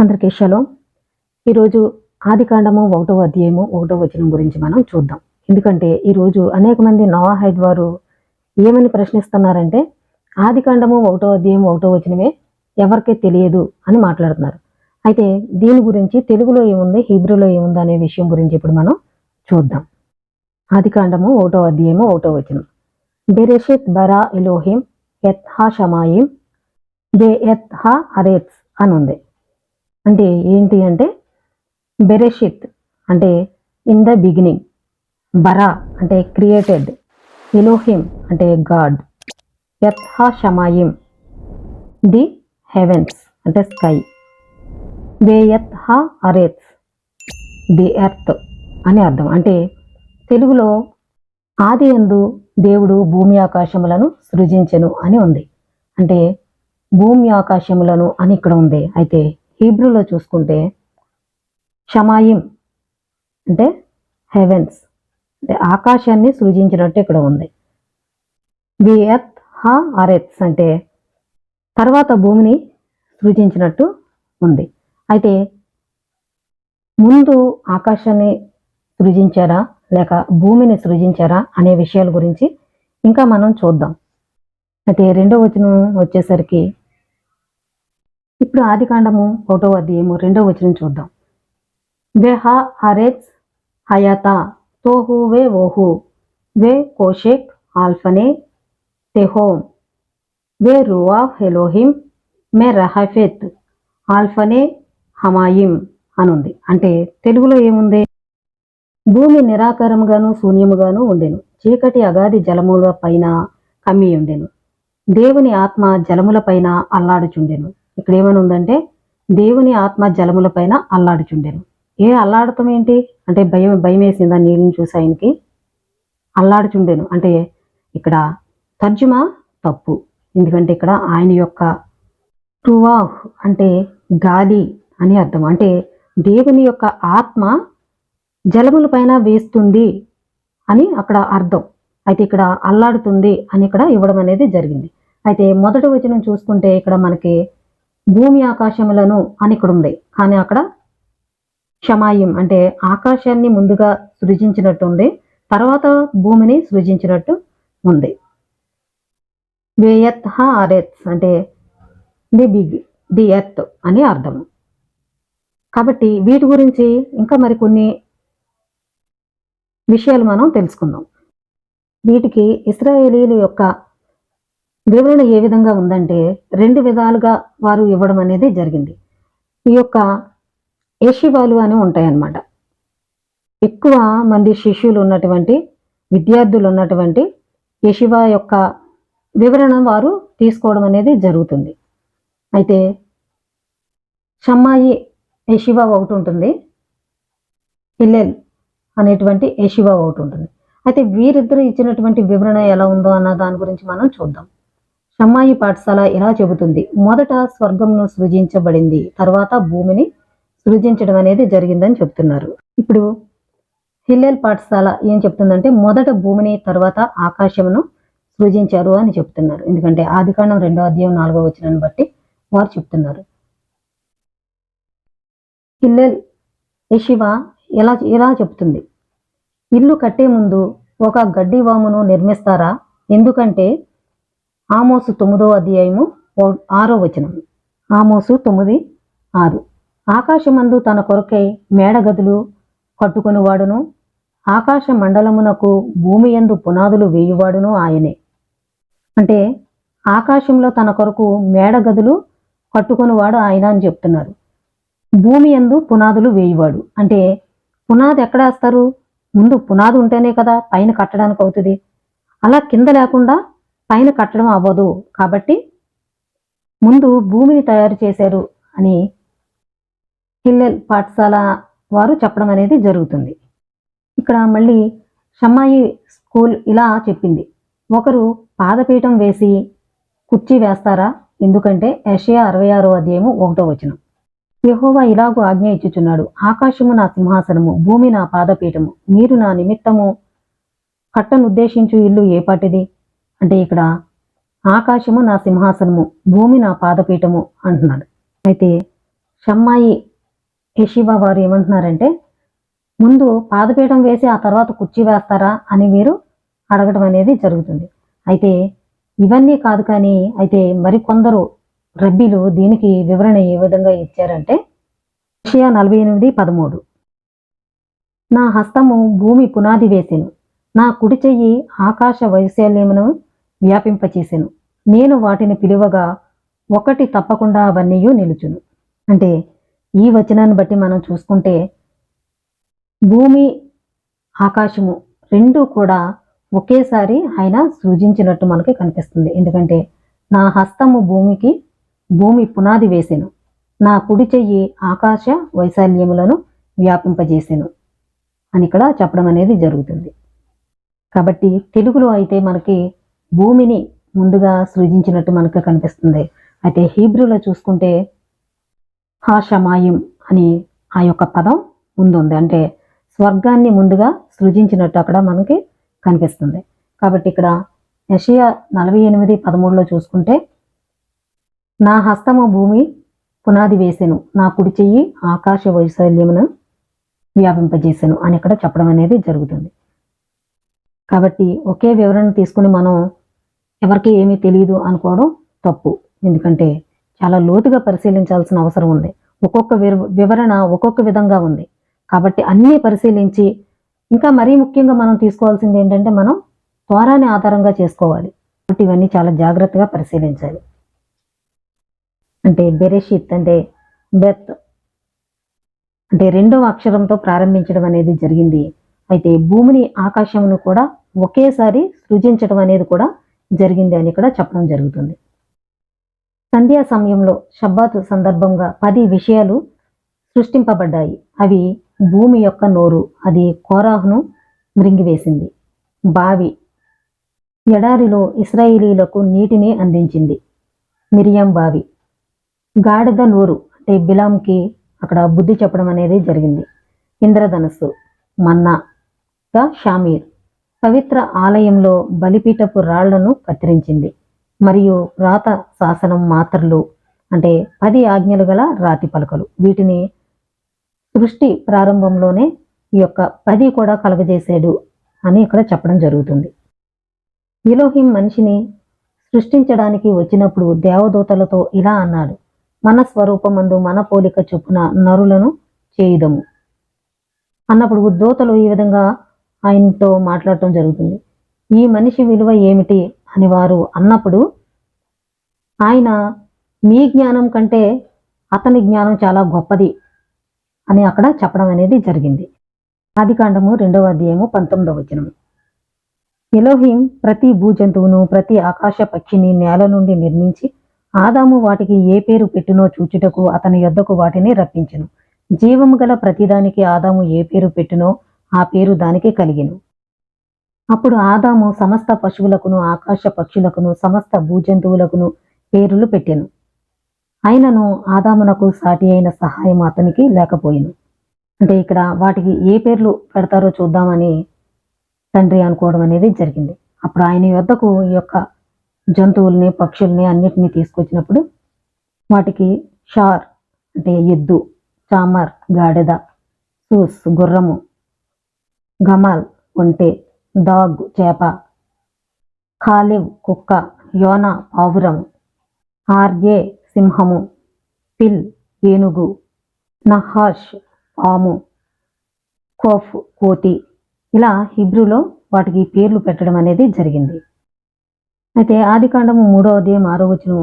అందరికీ షలోం. ఈరోజు ఆదికాండము 1వ అధ్యాయము 1వ వచనం గురించి మనం చూద్దాం. ఎందుకంటే ఈరోజు అనేక మంది నోవాహైడ్ వారు ఏమని ప్రశ్నిస్తున్నారంటే ఆదికాండము 1వ అధ్యాయం 1వ వచనమే ఎవరికీ తెలియదు అని మాట్లాడుతున్నారు. అయితే దీని గురించి తెలుగులో ఏముంది, హీబ్రూలో ఏముంది అనే విషయం గురించి ఇప్పుడు మనం చూద్దాం. ఆదికాండము 1వ అధ్యాయము 1వ వచనం. బెరెషిత్ బరా ఎలోహిం ఎత్ హా షమాయిం బే ఎత్ హా అరేత్స్ అని ఉంది. అంటే ఏంటి అంటే బెరెషిత్ అంటే ఇన్ ద బిగినింగ్, బరా అంటే క్రియేటెడ్, ఎలోహిం అంటే గాడ్, యత్ హా షమాయిం ది హెవెన్స్ అంటే స్కై, వే యత్ హా అరేత్స్ ది ఎర్త్ అని అర్థం. అంటే తెలుగులో ఆది యందు దేవుడు భూమి ఆకాశములను సృజించెను అని ఉంది. అంటే భూమి ఆకాశములను అని ఇక్కడ ఉంది. అయితే హీబ్రూలో చూసుకుంటే షమాయిం అంటే హెవెన్స్ అంటే ఆకాశాన్ని సృజించినట్టు ఇక్కడ ఉంది. వి ఎత్ హా అరెత్స్ అంటే తర్వాత భూమిని సృజించినట్టు ఉంది. అయితే ముందు ఆకాశాన్ని సృజించారా లేక భూమిని సృజించారా అనే విషయాల గురించి ఇంకా మనం చూద్దాం. అయితే 2వ వచనం వచ్చేసరికి ఇప్పుడు ఆదికాండము 1వ అధ్యాయము 2వ వచనం చూద్దాం. వే హా అరెత్స్ హయాతా తోహు వే ఓహు వే కోషెక్ ఆల్ఫనే తెహోమ్ వే రువాహ్ ఎలోహిం మే రహఫెత్ ఆల్ఫనే హమాయిం అనుంది. అంటే తెలుగులో ఏముంది? భూమి నిరాకారముగాను శూన్యముగాను ఉండెను, చీకటి అగాధి జలముల పైన కమ్మి ఉండెను, దేవుని ఆత్మ జలముల పైన అల్లాడుచుండెను. ఇక్కడ ఏమని ఉందంటే దేవుని ఆత్మ జలముల పైన అల్లాడుచుండెను. అల్లాడటం ఏంటి అంటే భయం వేసిందా నీళ్ళని చూసి ఆయనకి? అల్లాడుచుండెను అంటే ఇక్కడ తర్జుమా తప్పు. ఎందుకంటే ఇక్కడ ఆయన యొక్క రువాహ్ అంటే గాలి అని అర్థం. అంటే దేవుని యొక్క ఆత్మ జలముల పైన వేస్తుంది అని అక్కడ అర్థం. అయితే ఇక్కడ అల్లాడుతుంది అని ఇక్కడ ఇవ్వడం అనేది జరిగింది. అయితే మొదటి వచనం చూసుకుంటే ఇక్కడ మనకి భూమి ఆకాశములను అని ఇక్కడ ఉంది, కానీ అక్కడ షమాయిం అంటే ఆకాశాన్ని ముందుగా సృజించినట్టు ఉంది, తర్వాత భూమిని సృజించినట్టు ఉంది. వేయత్ హా అరెత్స్ అంటే ది ఎర్త్ అని అర్థం. కాబట్టి వీటి గురించి ఇంకా మరికొన్ని విషయాలు మనం తెలుసుకుందాం. వీటికి ఇశ్రాయేలీల యొక్క వివరణ ఏ విధంగా ఉందంటే 2 విధాలుగా వారు ఇవ్వడం అనేది జరిగింది. ఈ యొక్క యెషివాలు అని ఉంటాయన్నమాట. ఎక్కువ మంది శిష్యులు ఉన్నటువంటి, విద్యార్థులు ఉన్నటువంటి యెషివా యొక్క వివరణ వారు తీసుకోవడం అనేది జరుగుతుంది. అయితే షమ్మాయి యెషివా ఒకటి ఉంటుంది, హిల్లెల్ అనేటువంటి యెషివా ఒకటి ఉంటుంది. అయితే వీరిద్దరూ ఇచ్చినటువంటి వివరణ ఎలా ఉందో అన్న దాని గురించి మనం చూద్దాం. షమ్మాయి పాఠశాల ఇలా చెబుతుంది: మొదట స్వర్గంను సృజించబడింది, తర్వాత భూమిని సృజించడం అనేది జరిగిందని చెప్తున్నారు. ఇప్పుడు హిల్లెల్ పాఠశాల ఏం చెప్తుందంటే మొదట భూమిని తర్వాత ఆకాశమును సృజించారు అని చెప్తున్నారు. ఎందుకంటే ఆదికాండం 2వ అధ్యాయం 4వ వచనాన్ని బట్టి వారు చెప్తున్నారు. హిల్లెల్ యెషివా ఇలా చెప్తుంది: ఇల్లు కట్టే ముందు ఒక గడ్డి వామును నిర్మిస్తారా? ఎందుకంటే ఆమోసు 9వ అధ్యాయము 6వ వచనం. ఆమోసు 9:6. ఆకాశమందు తన కొరకై మేడగదులు కట్టుకొని వాడును, ఆకాశ మండలమునకు భూమి యందు పునాదులు వేయువాడును ఆయనే. అంటే ఆకాశంలో తన కొరకు మేడగదులు కట్టుకొని వాడు ఆయన అని చెప్తున్నారు. భూమి యందు పునాదులు వేయువాడు అంటే పునాది ఎక్కడ వేస్తారు? ముందు పునాది ఉంటేనే కదా పైన కట్టడానికి అవుతుంది. అలా కింద లేకుండా పైన కట్టడం అవ్వదు. కాబట్టి ముందు భూమిని తయారు చేశారు అని హిల్లెల్ పాఠశాల వారు చెప్పడం అనేది జరుగుతుంది. ఇక్కడ మళ్ళీ షమ్మాయి స్కూల్ ఇలా చెప్పింది: ఒకరు పాదపీఠం వేసి కుర్చీ వేస్తారా? ఎందుకంటే యెషయా 66వ అధ్యాయము 1వ వచనం. యెహోవా ఇలాగూ ఆజ్ఞ ఇచ్చుచున్నాడు: ఆకాశము నా సింహాసనము, భూమి నా పాదపీఠము, మీరు నా నిమిత్తము కట్టనుద్దేశించు ఇల్లు ఏ పాటిది? అంటే ఇక్కడ ఆకాశము నా సింహాసనము, భూమి నా పాదపీఠము అంటున్నాడు. అయితే షమ్మాయి యెషీవా వారు ఏమంటున్నారంటే, ముందు పాదపీఠం వేసి ఆ తర్వాత కుర్చీ వేస్తారా అని వీరు అడగడం అనేది జరుగుతుంది. అయితే ఇవన్నీ కాదు కానీ, అయితే మరికొందరు రబ్బీలు దీనికి వివరణ ఏ విధంగా ఇచ్చారంటే, యెషయా 48:13 నా హస్తము భూమి పునాది వేసెను, నా కుడి చెయ్యి ఆకాశ వైశాల్యమును వ్యాపింపచేసెను, నేను వాటిని పిలువగా ఒకటి తప్పకుండా అవన్నీయు నిలుచును. అంటే ఈ వచనాన్ని బట్టి మనం చూసుకుంటే భూమి ఆకాశము రెండు కూడా ఒకేసారి ఆయన సృజించినట్టు మనకి కనిపిస్తుంది. ఎందుకంటే నా హస్తము భూమి పునాది వేసెను, నా కుడి చెయ్యి ఆకాశ వైశాల్యములను వ్యాపింపజేసెను అని ఇక్కడ చెప్పడం అనేది జరుగుతుంది. కాబట్టి తెలుగులో అయితే మనకి భూమిని ముందుగా సృజించినట్టు మనకు కనిపిస్తుంది. అయితే హీబ్రూలో చూసుకుంటే హాషమాయిం అని ఆ యొక్క పదం ముందుంది. అంటే స్వర్గాన్ని ముందుగా సృజించినట్టు అక్కడ మనకి కనిపిస్తుంది. కాబట్టి ఇక్కడ యెషయా 48:13 చూసుకుంటే నా హస్తము భూమి పునాది వేసెను, నా కుడి చెయ్యి ఆకాశ వైశాల్యమును వ్యాపింపజేసెను అని ఇక్కడ చెప్పడం అనేది జరుగుతుంది. కాబట్టి ఒకే వివరణ తీసుకుని మనం ఎవరికి ఏమీ తెలియదు అనుకోవడం తప్పు. ఎందుకంటే చాలా లోతుగా పరిశీలించాల్సిన అవసరం ఉంది. ఒక్కొక్క వివరణ ఒక్కొక్క విధంగా ఉంది. కాబట్టి అన్నీ పరిశీలించి, ఇంకా మరీ ముఖ్యంగా మనం తీసుకోవాల్సింది ఏంటంటే, మనం తోరాని ఆధారంగా చేసుకోవాలి. కాబట్టి ఇవన్నీ చాలా జాగ్రత్తగా పరిశీలించాలి. అంటే బెరెషిత్ అంటే బెత్ అంటే రెండవ అక్షరంతో ప్రారంభించడం అనేది జరిగింది. అయితే భూమిని ఆకాశమును కూడా ఒకేసారి సృజించడం అనేది కూడా జరిగింది అని ఇక్కడ చెప్పడం జరుగుతుంది. సంధ్యా సమయంలో షబ్బాతు సందర్భంగా 10 విషయాలు సృష్టింపబడ్డాయి. అవి భూమి యొక్క నోరు, అది కోరాహును మృంగివేసింది. బావి, ఎడారిలో ఇశ్రాయేలీయులకు నీటిని అందించింది, మిరియాం బావి. గాడిద నోరు అంటే బిలాంకి అక్కడ బుద్ధి చెప్పడం అనేది జరిగింది. ఇంద్రధనస్సు, మన్నాగా షామీర్, పవిత్ర ఆలయంలో బలిపీఠపు రాళ్లను కత్తిరించింది. మరియు రాత శాసనం మాత్రలు అంటే 10 ఆజ్ఞలు గల రాతి పలకలు. వీటిని సృష్టి ప్రారంభంలోనే ఈ యొక్క 10 కూడా కలగజేశాడు అని ఇక్కడ చెప్పడం జరుగుతుంది. ఎలోహిం మనిషిని సృష్టించడానికి వచ్చినప్పుడు దేవదూతలతో ఇలా అన్నాడు, మన స్వరూపమందు మన పోలిక చొప్పున నరులను చేయుదము అన్నప్పుడు దూతలు ఈ విధంగా ఆయనతో మాట్లాడటం జరుగుతుంది. ఈ మనిషి విలువ ఏమిటి అని వారు అన్నప్పుడు ఆయన మీ జ్ఞానం కంటే అతని జ్ఞానం చాలా గొప్పది అని అక్కడ చెప్పడం అనేది జరిగింది. ఆదికాండము 2:19 ఎలోహిం ప్రతి భూజంతువును ప్రతి ఆకాశ పక్షిని నేల నుండి నిర్మించి ఆదాము వాటికి ఏ పేరు పెట్టునో చూచుటకు అతని యొద్దకు వాటిని రప్పించెను. జీవము గల ప్రతిదానికి ఆదాము ఏ పేరు పెట్టునో ఆ పేరు దానికి కలిగెను. అప్పుడు ఆదాము సమస్త పశువులకును ఆకాశ పక్షులకును సమస్త భూజంతువులకును పేర్లు పెట్టెను. అయినను ఆదామునకు సాటి అయిన సహాయం అతనికి లేకపోయెను. అంటే ఇక్కడ వాటికి ఏ పేర్లు పెడతారో చూద్దామని తండ్రి అనుకోవడం అనేది జరిగింది. అప్పుడు ఆయన యొద్దకు ఈ యొక్క జంతువుల్ని పక్షుల్ని అన్నిటినీ తీసుకొచ్చినప్పుడు వాటికి షార్ అంటే ఎద్దు, చామర్ గాడిద, సూస్ గుర్రము, గమాల్ ఒంటె, డాగ్ చేప, ఖాలివ్ కుక్క, యోనా పావురము, ఆర్యే సింహము, పిల్ ఏనుగు, నహాష్ పాము, కోఫ్ కోతి, ఇలా హిబ్రూలో వాటికి పేర్లు పెట్టడం అనేది జరిగింది. అయితే ఆదికాండము 3:6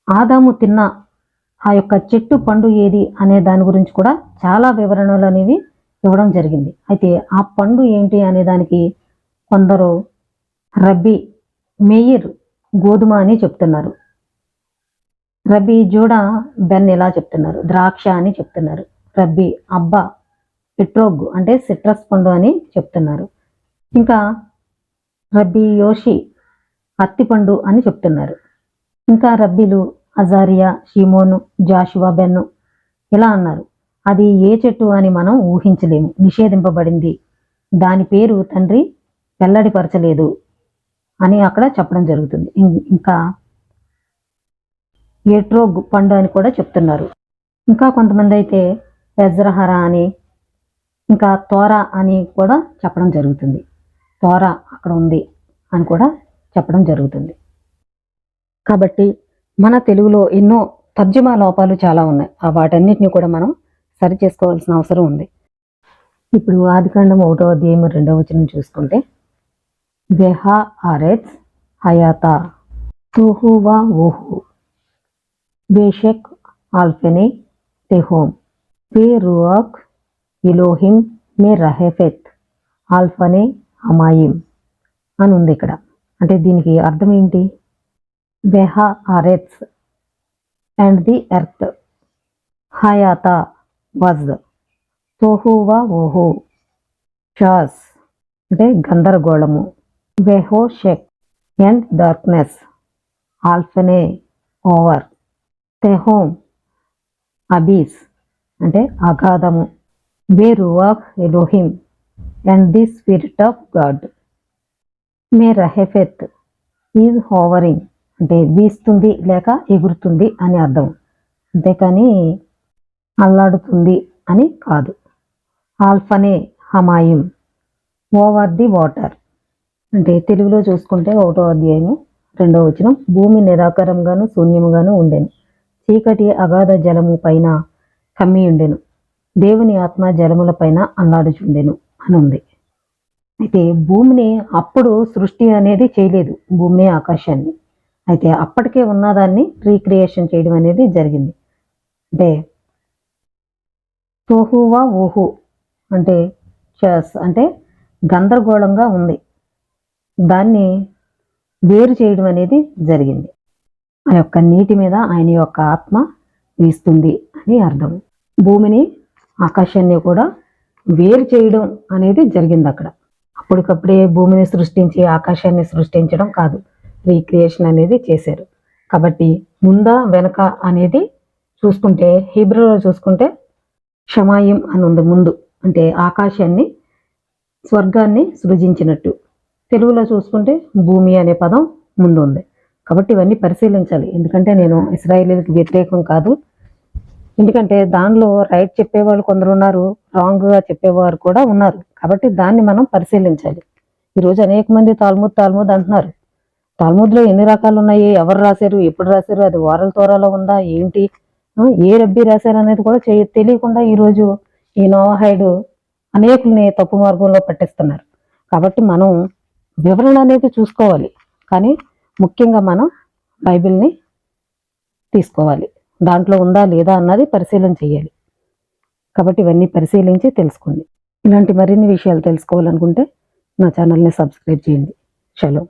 ఆదాము తిన్న ఆ యొక్క చెట్టు పండు ఏది అనే దాని గురించి కూడా చాలా వివరణలు అనేవి ఇవ్వడం జరిగింది. అయితే ఆ పండు ఏంటి అనే దానికి కొందరు రబ్బీ మెయిర్ గోధుమ అని చెప్తున్నారు, రబ్బీ జూడా బెన్ ఇలా చెప్తున్నారు, ద్రాక్ష అని చెప్తున్నారు, రబ్బీ అబ్బా ఎట్రోగ్ అంటే సిట్రస్ పండు అని చెప్తున్నారు, ఇంకా రబ్బీ యోషి అత్తిపండు అని చెప్తున్నారు, ఇంకా రబ్బీలు అజారియా, షీమోను, జాషువా బెన్ను ఇలా అన్నారు. అది ఏ చెట్టు అని మనం ఊహించలేము, నిషేధింపబడింది, దాని పేరు తండ్రి వెల్లడిపరచలేదు అని అక్కడ చెప్పడం జరుగుతుంది. ఇంకా ఎట్రోగ్ పండు అని కూడా చెప్తున్నారు. ఇంకా కొంతమంది అయితే ఎజ్రహరా అని ఇంకా తోరా అని కూడా చెప్పడం జరుగుతుంది. తోరా అక్కడ ఉంది అని కూడా చెప్పడం జరుగుతుంది. కాబట్టి మన తెలుగులో ఎన్నో తర్జుమా లోపాలు చాలా ఉన్నాయి. వాటన్నిటిని కూడా మనం సరి చేసుకోవాల్సిన అవసరం ఉంది. ఇప్పుడు ఆదికాండం 1వ అధ్యాయం 2వ వచనం చూసుకుంటే, వెహా ఆరెత్స్ హయాతా తుహువా ఓహు వేషక్ ఆల్ఫెనే తెహోమ్ వే రువాక్ ఇలోహిం మే రహెఫెత్ ఆల్ఫనే హమాయిం అని ఉంది ఇక్కడ. అంటే దీనికి అర్థం ఏంటి? వెహా ఆరెత్స్ అండ్ ది ఎర్త్, హయాతా వాజ్, తోహువా ఓహు షాస్ అంటే గందరగోళము, వెహో షెక్ అండ్ డార్క్నెస్, ఆల్ఫెనే ఓవర్, తెహోమ్ అబీస్ అంటే అగాధము, వే రువాక్ ఎలోహిం and the spirit of God, మే రహెఫెత్ ఈజ్ హోవరింగ్ అంటే వీస్తుంది లేక ఎగురుతుంది అని అర్థం, అంతేకాని అల్లాడుతుంది అని కాదు. ఆల్ఫనే హమాయిం ఓవర్ ది వాటర్ అంటే తెలుగులో చూసుకుంటే 1వ అధ్యాయము 2వ వచనం, భూమి నిరాకారంగాను శూన్యముగాను ఉండెను, చీకటి అగాధ జలము పైన కమ్మి ఉండెను, దేవుని ఆత్మ జలముల పైన అల్లాడుచుండెను అని ఉంది. అయితే భూమిని అప్పుడు సృష్టి అనేది చేయలేదు, భూమిని ఆకాశాన్ని. అయితే అప్పటికే ఉన్నదాన్ని రీక్రియేషన్ చేయడం అనేది జరిగింది. అంటే తోహువా ఓహు అంటే చస్ అంటే గందరగోళంగా ఉంది, దాన్ని వేరు చేయడం అనేది జరిగింది. ఆ యొక్క నీటి మీద ఆయన యొక్క ఆత్మ వీస్తుంది అని అర్థం. భూమిని ఆకాశాన్ని కూడా వేరు చేయడం అనేది జరిగింది అక్కడ. అప్పటికప్పుడే భూమిని సృష్టించి ఆకాశాన్ని సృష్టించడం కాదు, రీక్రియేషన్ అనేది చేశారు. కాబట్టి ముందా వెనక అనేది చూసుకుంటే హీబ్రూలో చూసుకుంటే షమాయిం అని ఉంది ముందు, అంటే ఆకాశాన్ని స్వర్గాన్ని సృజించినట్టు. తెలుగులో చూసుకుంటే భూమి అనే పదం ముందు ఉంది. కాబట్టి ఇవన్నీ పరిశీలించాలి. ఎందుకంటే నేను ఇశ్రాయేలీలకు వ్యతిరేకం కాదు, ఎందుకంటే దానిలో రైట్ చెప్పేవాళ్ళు కొందరు ఉన్నారు, రాంగ్గా చెప్పేవారు కూడా ఉన్నారు. కాబట్టి దాన్ని మనం పరిశీలించాలి. ఈరోజు అనేక మంది తాల్ముద్ అంటున్నారు. తాల్ముద్లో ఎన్ని రకాలు ఉన్నాయి, ఎవరు రాశారు, ఎప్పుడు రాశారు, అది ఓరల్ తోరాలో ఉందా ఏంటి, ఏ రబ్బీ రాశారు అనేది కూడా తెలియకుండా ఈరోజు ఈ నోవాహైడు అనేకుల్ని తప్పు మార్గంలో పట్టిస్తున్నారు. కాబట్టి మనం వివరణ అనేది చూసుకోవాలి, కానీ ముఖ్యంగా మనం బైబిల్ని తీసుకోవాలి, దాంట్లో ఉందా లేదా అన్నది పరిశీలన చేయాలి. కాబట్టి ఇవన్నీ పరిశీలించి తెలుసుకోండి. ఇలాంటి మరిన్ని విషయాలు తెలుసుకోవాలనుకుంటే నా ఛానల్ని సబ్స్క్రైబ్ చేయండి. షలోమ్.